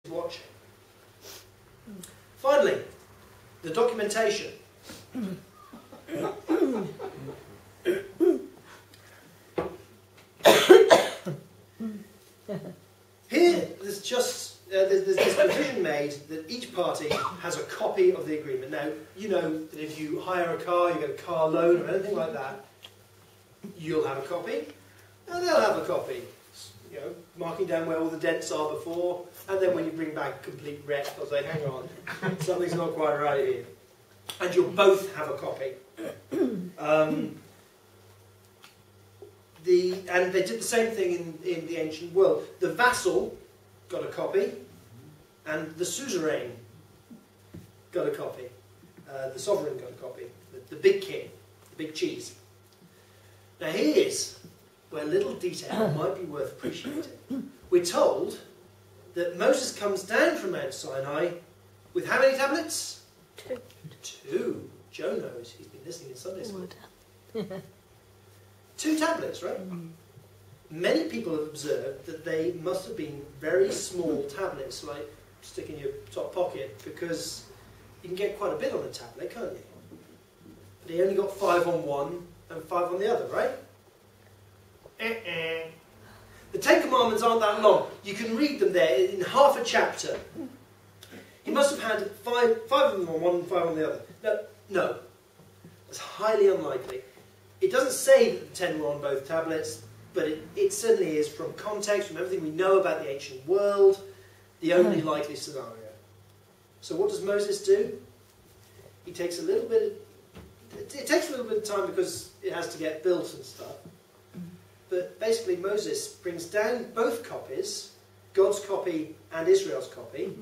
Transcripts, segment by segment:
watching. Finally, the documentation. Here, there's this provision made that each party has a copy of the agreement. Now, you know that if you hire a car, you get a car loan or anything like that, you'll have a copy, and they'll have a copy. You know, marking down where all the dents are before, and then when you bring back a complete wreck, they'll say, hang on, something's not quite right here. And you'll both have a copy. And they did the same thing in the ancient world. The vassal got a copy, and the suzerain got a copy. The sovereign got a copy. The big king, the big cheese. Now here's where a little detail might be worth appreciating. We're told that Moses comes down from Mount Sinai with how many tablets? 2. 2. Joe knows. He's been listening in Sunday school. 2 tablets, right? Many people have observed that they must have been very small tablets, like stick in your top pocket, because you can get quite a bit on a tablet, can't you? But he only got 5 on one and 5 on the other, right? The 10 Commandments aren't that long. You can read them there in half a chapter. He must have had 5 of them on one and 5 on the other. No. It's highly unlikely. It doesn't say that the 10 were on both tablets, but it certainly is, from context, from everything we know about the ancient world, the only likely scenario. So what does Moses do? He takes a little bit it takes a little bit of time because it has to get built and stuff. But basically Moses brings down both copies, God's copy and Israel's copy,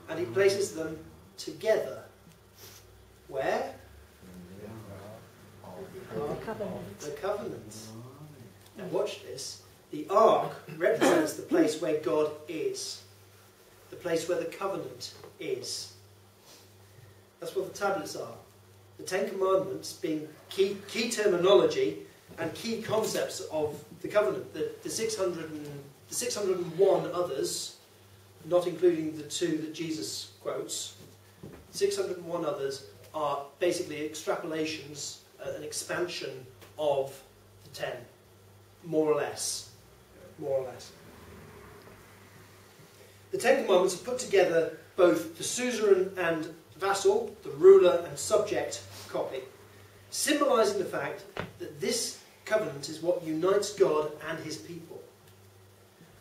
and he places them together. Where? The covenant. Now watch this. The ark represents the place where God is. The place where the covenant is. That's what the tablets are. The 10 Commandments being key terminology and key concepts of the covenant. The 601 others, not including the 2 that Jesus quotes, 601 others are basically extrapolations, an expansion of the 10, more or less. More or less. The 10 Commandments have put together both the suzerain and vassal, the ruler and subject copy, symbolising the fact that this covenant is what unites God and his people.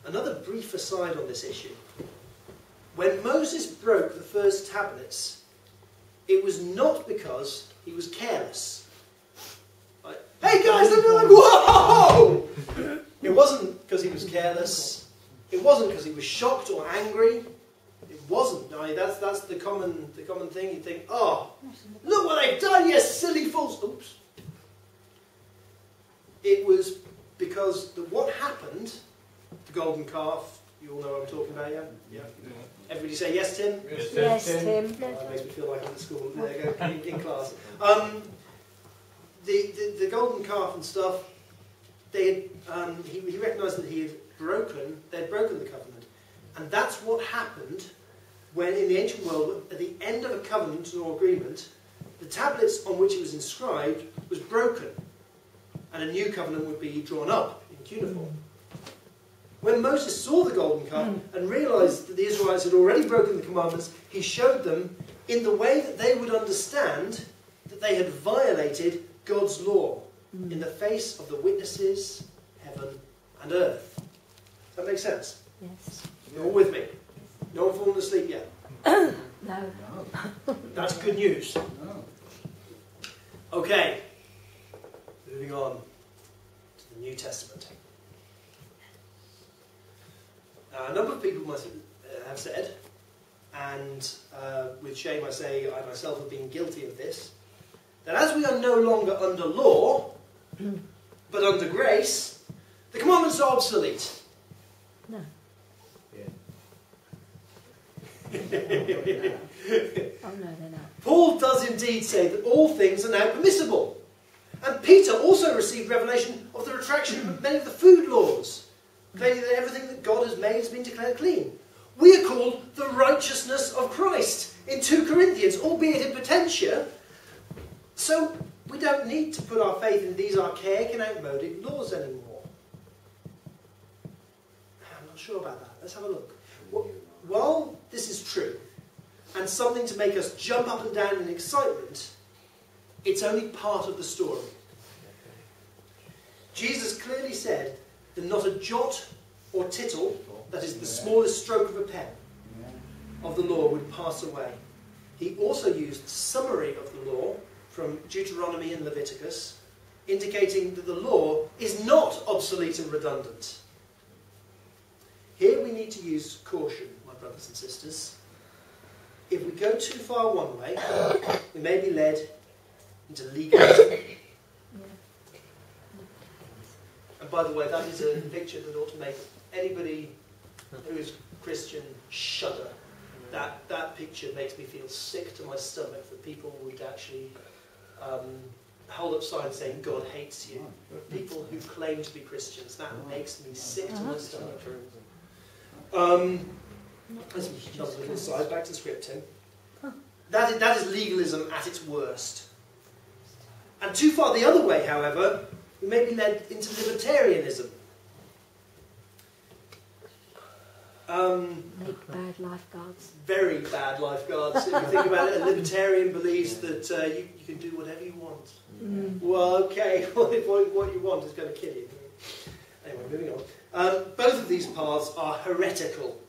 Another brief aside on this issue. When Moses broke the first tablets, it was not because he was careless. Like, hey guys, they're like, whoa! It wasn't because he was careless. It wasn't because he was shocked or angry. It wasn't. I mean, that's the common thing. You think, oh, look what they've done, you silly fools. Oops. It was because what happened, the golden calf, you all know what I'm talking about, yeah? Yeah. Everybody say yes, Tim? Yes, Tim. That makes me feel like I'm at school. There you go, in class. The golden calf and stuff, he recognised that they'd broken the covenant. And that's what happened when, in the ancient world, at the end of a covenant or agreement, the tablets on which it was inscribed was broken. And a new covenant would be drawn up in cuneiform. When Moses saw the golden calf and realised that the Israelites had already broken the commandments, he showed them in the way that they would understand that they had violated God's law in the face of the witnesses, heaven and earth. Does that make sense? Yes. You're all with me? No one fallen asleep yet? No. That's good news. No. Okay. Moving on to the New Testament. A number of people have said, and with shame I say I myself have been guilty of this, that as we are no longer under law, but under grace, the commandments are obsolete. No. Yeah. Oh no, they're not. Paul does indeed say that all things are now permissible. And Peter also received revelation of the retraction of many of the food laws, claiming that everything that God has made has been declared clean. We are called the righteousness of Christ in 2 Corinthians, albeit in potentia. So we don't need to put our faith in these archaic and outmoded laws anymore. I'm not sure about that. Let's have a look. While this is true, and something to make us jump up and down in excitement, it's only part of the story. Jesus clearly said that not a jot or tittle, that is the smallest stroke of a pen, of the law would pass away. He also used the summary of the law from Deuteronomy and Leviticus, indicating that the law is not obsolete and redundant. Here we need to use caution, my brothers and sisters. If we go too far one way, we may be led into legalism. And by the way, that is a picture that ought to make anybody who is Christian shudder. That picture makes me feel sick to my stomach that people would actually hold up signs saying God hates you. People who claim to be Christians, that makes me sick to my stomach. Let's jump a little aside, back to the script, Tim. That is legalism at its worst. And too far the other way, however, we may be led into libertarianism. Make bad lifeguards. Very bad lifeguards. If you think about it, a libertarian believes that you can do whatever you want. Well, okay, what you want is going to kill you. Anyway, moving on. Both of these paths are heretical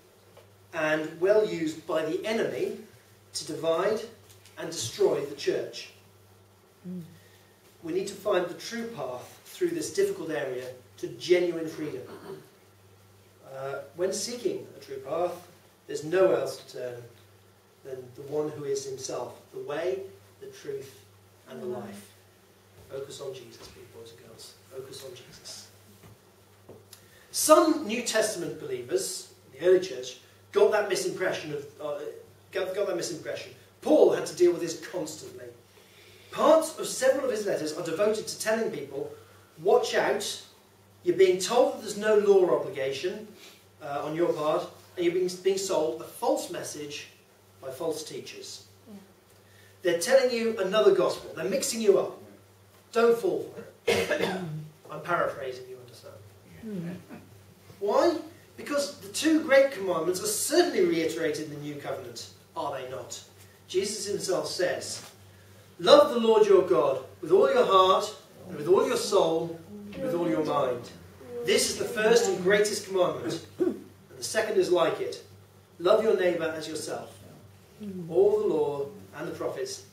and well used by the enemy to divide and destroy the church. We need to find the true path through this difficult area to genuine freedom. When seeking a true path, there's nowhere else to turn than the one who is himself, the way, the truth, and the life. Focus on Jesus, boys and girls. Focus on Jesus. Some New Testament believers, in the early church, got that misimpression. Paul had to deal with this constantly. Parts of several of his letters are devoted to telling people, watch out, you're being told that there's no law obligation on your part, and you're being sold a false message by false teachers. They're telling you another gospel. They're mixing you up. Don't fall for it. I'm paraphrasing, you understand. Why? Because the 2 great commandments are certainly reiterated in the New Covenant, are they not? Jesus himself says, love the Lord your God with all your heart, and with all your soul, and with all your mind. This is the first and greatest commandment. And the second is like it. Love your neighbour as yourself. All the law and the prophets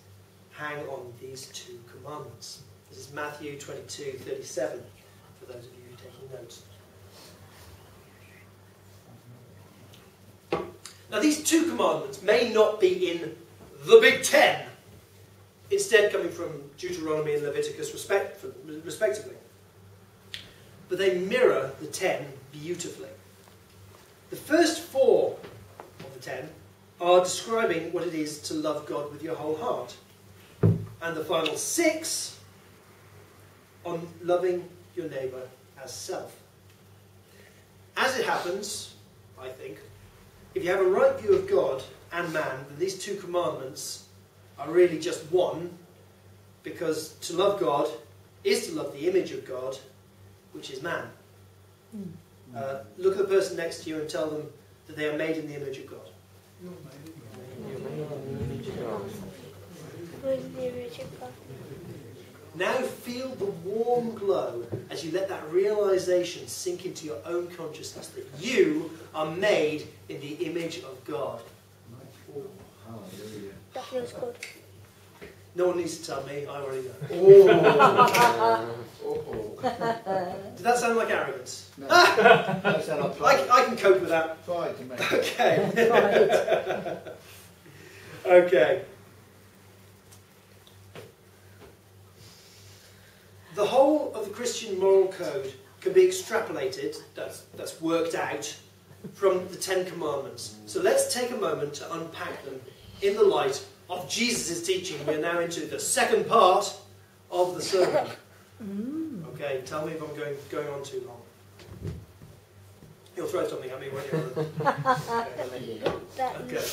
hang on these 2 commandments. This is Matthew 22:37, for those of you who are taking notes. Now these 2 commandments may not be in the Big Ten, instead coming from Deuteronomy and Leviticus respectively. But they mirror the 10 beautifully. The first 4 of the 10 are describing what it is to love God with your whole heart. And the final 6 on loving your neighbour as self. As it happens, I think, if you have a right view of God and man, then these 2 commandments are really just one, because to love God is to love the image of God, which is man. Look at the person next to you and tell them that they are made in the image of God. Now feel the warm glow as you let that realization sink into your own consciousness that you are made in the image of God. That feels good. No one needs to tell me, I already know. Did that sound like arrogance? No. That sounded like I can cope with that. pride to me. Okay. Okay. The whole of the Christian moral code can be extrapolated, that's worked out, from the 10 Commandments. So let's take a moment to unpack them in the light of Jesus' teaching. We're now into the second part of the sermon. Okay, tell me if I'm going on too long. You'll throw something at me, won't you? I'll let you know. That Okay.